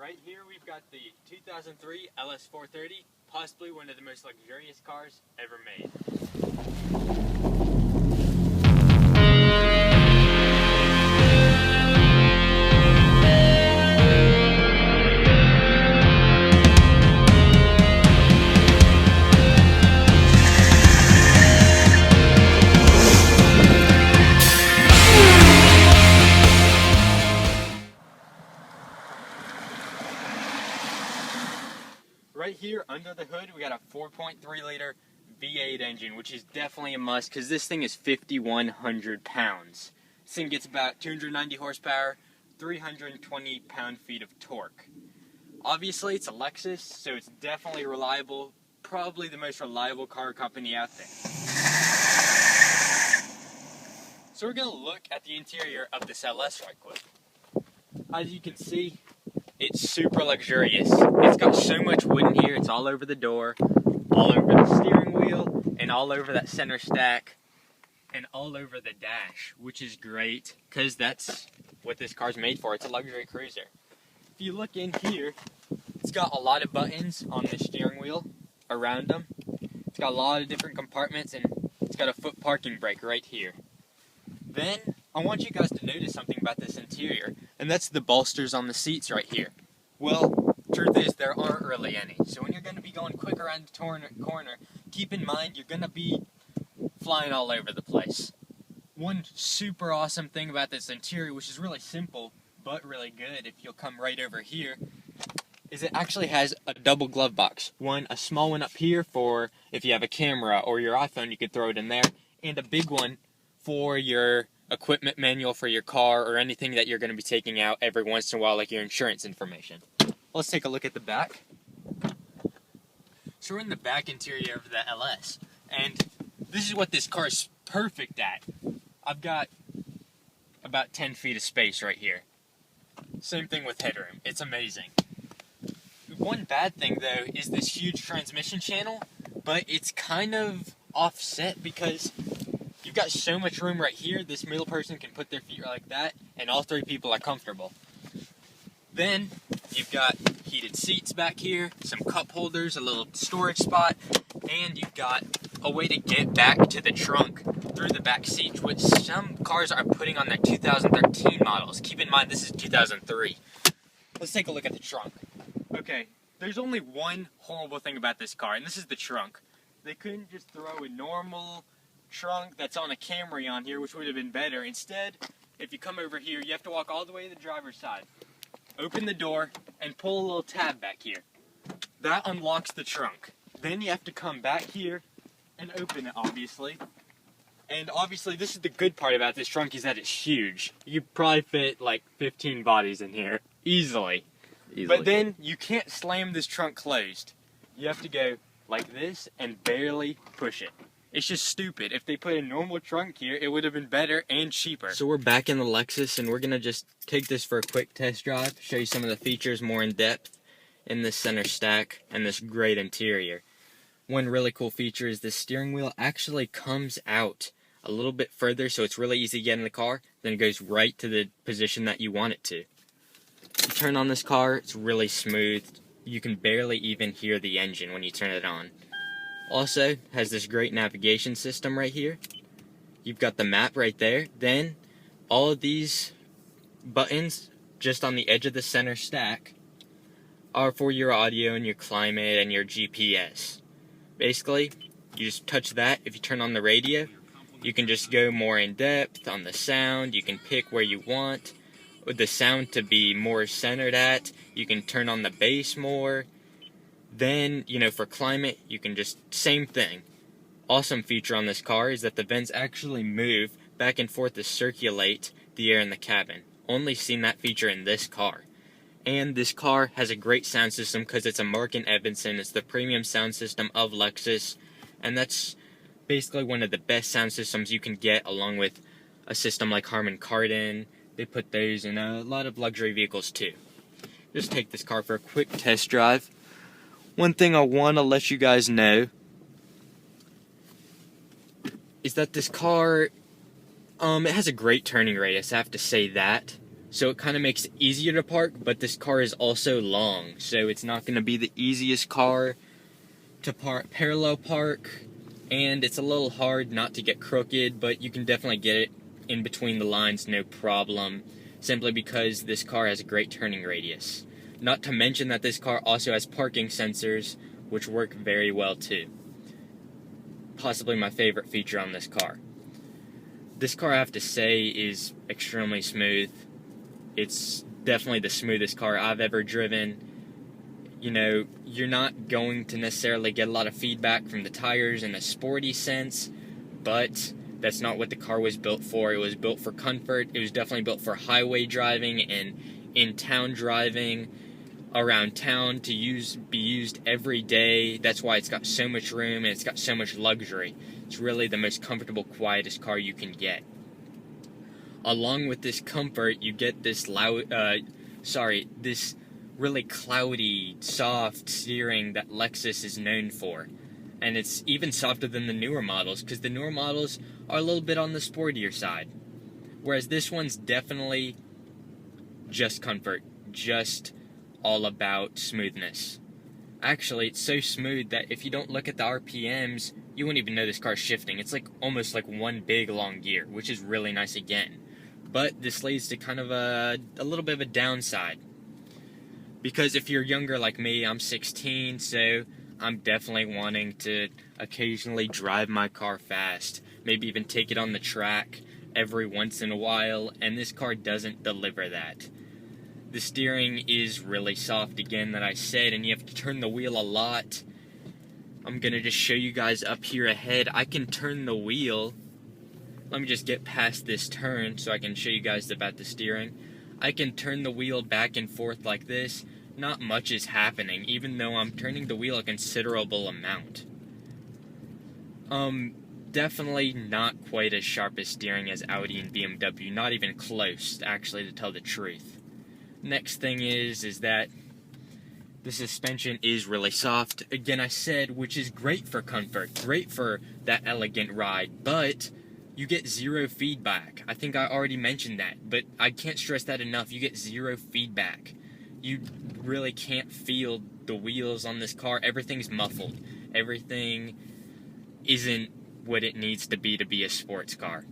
Right here we've got the 2003 LS-430, possibly one of the most luxurious cars ever made. Right here under the hood we got a 4.3 liter V8 engine, which is definitely a must because this thing is 5,100 pounds. This thing gets about 290 horsepower, 320 pound-feet of torque. Obviously it's a Lexus, so it's definitely reliable, probably the most reliable car company out there. So we're going to look at the interior of this LS right quick. As you can see, it's super luxurious. It's got so much wood in here. It's all over the door, all over the steering wheel, and all over that center stack, and all over the dash, which is great because that's what this car's made for. It's a luxury cruiser. If you look in here, it's got a lot of buttons on the steering wheel around them. It's got a lot of different compartments, and it's got a foot parking brake right here. Then, I want you guys to notice something about this interior, and that's the bolsters on the seats right here. Well, truth is, there aren't really any. So when you're going to be going quick around the corner, keep in mind you're going to be flying all over the place. One super awesome thing about this interior, which is really simple, but really good if you'll come right over here, is it actually has a double glove box. A small one up here for if you have a camera or your iPhone, you could throw it in there, and a big one for your equipment manual for your car or anything that you're going to be taking out every once in a while, like your insurance information. Let's take a look at the back. So we're in the back interior of the LS, and this is what this car is perfect at. I've got about 10 feet of space right here. Same thing with headroom. It's amazing. One bad thing, though, is this huge transmission channel, but it's kind of offset because you've got so much room right here. This middle person can put their feet like that, and all three people are comfortable. Then you've got heated seats back here, some cup holders, a little storage spot, and you've got a way to get back to the trunk through the back seats, which some cars are putting on their 2013 models. Keep in mind, this is 2003. Let's take a look at the trunk. Okay, there's only one horrible thing about this car, and this is the trunk. They couldn't just throw a normal trunk that's on a Camry on here, which would have been better. Instead, if you come over here, you have to walk all the way to the driver's side, open the door, and pull a little tab back here. That unlocks the trunk. Then you have to come back here and open it, obviously. And obviously, this is the good part about this trunk, is that it's huge. You could probably fit like 15 bodies in here, easily. But then you can't slam this trunk closed. You have to go like this and barely push it. It's just stupid. If they put a normal trunk here, it would have been better and cheaper. So we're back in the Lexus, and we're going to just take this for a quick test drive, show you some of the features more in depth in this center stack and this great interior. One really cool feature is this steering wheel actually comes out a little bit further, so it's really easy to get in the car, then it goes right to the position that you want it to. You turn on this car, it's really smooth. You can barely even hear the engine when you turn it on. Also, has this great navigation system right here. You've got the map right there. Then, all of these buttons just on the edge of the center stack are for your audio and your climate and your GPS. Basically, you just touch that. If you turn on the radio, you can just go more in depth on the sound. You can pick where you want the sound to be more centered at. You can turn on the bass more. Then, for climate, you can just, same thing. Awesome feature on this car is that the vents actually move back and forth to circulate the air in the cabin. Only seen that feature in this car. And this car has a great sound system because it's a Mark & Evanson. It's the premium sound system of Lexus. And that's basically one of the best sound systems you can get, along with a system like Harman Kardon. They put those in a lot of luxury vehicles too. Just take this car for a quick test drive. One thing I want to let you guys know is that this car, it has a great turning radius, I have to say that. so it kind of makes it easier to park, but this car is also long, so it's not going to be the easiest car to parallel park, and it's a little hard not to get crooked, but you can definitely get it in between the lines no problem, simply because this car has a great turning radius. Not to mention that this car also has parking sensors, which work very well too. Possibly my favorite feature on this car. This car, I have to say, is extremely smooth. It's definitely the smoothest car I've ever driven. You know, you're not going to necessarily get a lot of feedback from the tires in a sporty sense, but that's not what the car was built for. It was built for comfort. It was definitely built for highway driving and in-town driving, around town, to be used every day. That's why it's got so much room and it's got so much luxury. It's really the most comfortable, quietest car you can get. Along with this comfort, you get this this really cloudy, soft steering that Lexus is known for. And it's even softer than the newer models, because the newer models are a little bit on the sportier side. Whereas this one's definitely just comfort, just all about smoothness. Actually, it's so smooth that if you don't look at the RPMs, you wouldn't even know this car's shifting. It's like almost like one big long gear, which is really nice again. But this leads to kind of a little bit of a downside. Because if you're younger like me, I'm 16, so I'm definitely wanting to occasionally drive my car fast. Maybe even take it on the track every once in a while, and this car doesn't deliver that. The steering is really soft again, that I said, and you have to turn the wheel a lot. I'm going to just show you guys up here ahead. I can turn the wheel. Let me just get past this turn so I can show you guys about the steering. I can turn the wheel back and forth like this. Not much is happening, even though I'm turning the wheel a considerable amount. Definitely not quite as sharp as steering as Audi and BMW. Not even close, actually, to tell the truth. Next thing is that the suspension is really soft. Again, I said, which is great for comfort, great for that elegant ride, but you get zero feedback. I think I already mentioned that, but I can't stress that enough. You get zero feedback. You really can't feel the wheels on this car. Everything's muffled. Everything isn't what it needs to be a sports car.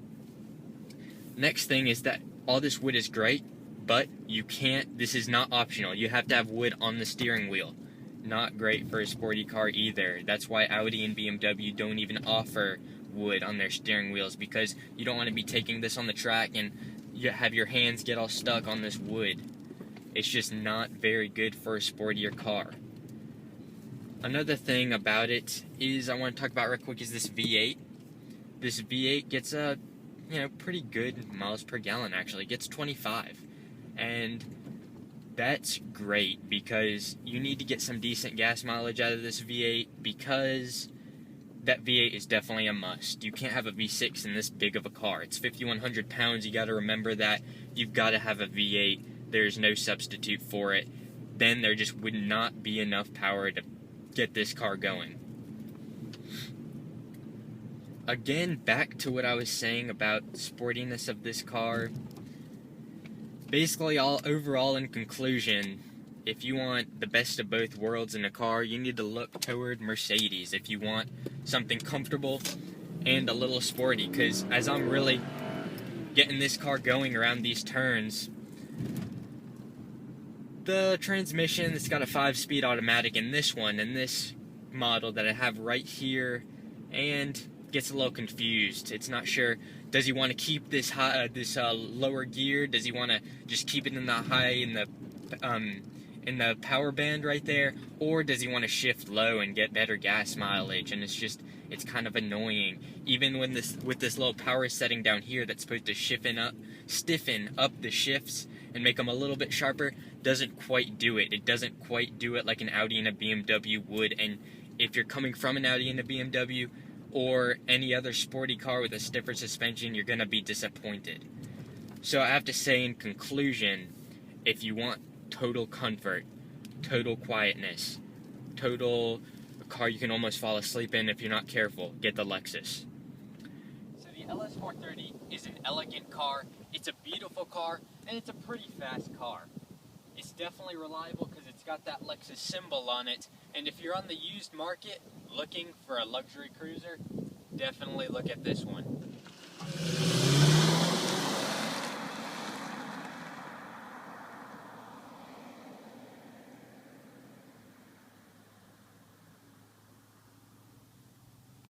Next thing is that all this wood is great, but you can't, this is not optional. You have to have wood on the steering wheel. Not great for a sporty car either. That's why Audi and BMW don't even offer wood on their steering wheels, because you don't want to be taking this on the track and you have your hands get all stuck on this wood. It's just not very good for a sportier car. Another thing about it is I want to talk about real quick is this V8. This V8 gets a pretty good miles per gallon, actually. It gets 25. And that's great, because you need to get some decent gas mileage out of this V8, because that V8 is definitely a must. You can't have a V6 in this big of a car. It's 5,100 pounds. You got to remember that. You've got to have a V8. There's no substitute for it. Then there just would not be enough power to get this car going. Again, back to what I was saying about the sportiness of this car. Basically, overall in conclusion, if you want the best of both worlds in a car, you need to look toward Mercedes if you want something comfortable and a little sporty, because as I'm really getting this car going around these turns, the transmission, it's got a 5-speed automatic in this one, in this model that I have right here, and gets a little confused. It's not sure, does he want to keep this high, lower gear? Does he want to just keep it in the high, in the power band right there, or does he want to shift low and get better gas mileage? And it's kind of annoying. Even when with this low power setting down here that's supposed to stiffen up the shifts and make them a little bit sharper, doesn't quite do it. It doesn't quite do it like an Audi and a BMW would. And if you're coming from an Audi and a BMW or any other sporty car with a stiffer suspension, you're going to be disappointed. So I have to say, in conclusion, if you want total comfort, total quietness, a car you can almost fall asleep in if you're not careful, get the Lexus. So the LS-430 is an elegant car. It's a beautiful car, and it's a pretty fast car. It's definitely reliable because it's got that Lexus symbol on it, and if you're on the used market looking for a luxury cruiser, definitely look at this one.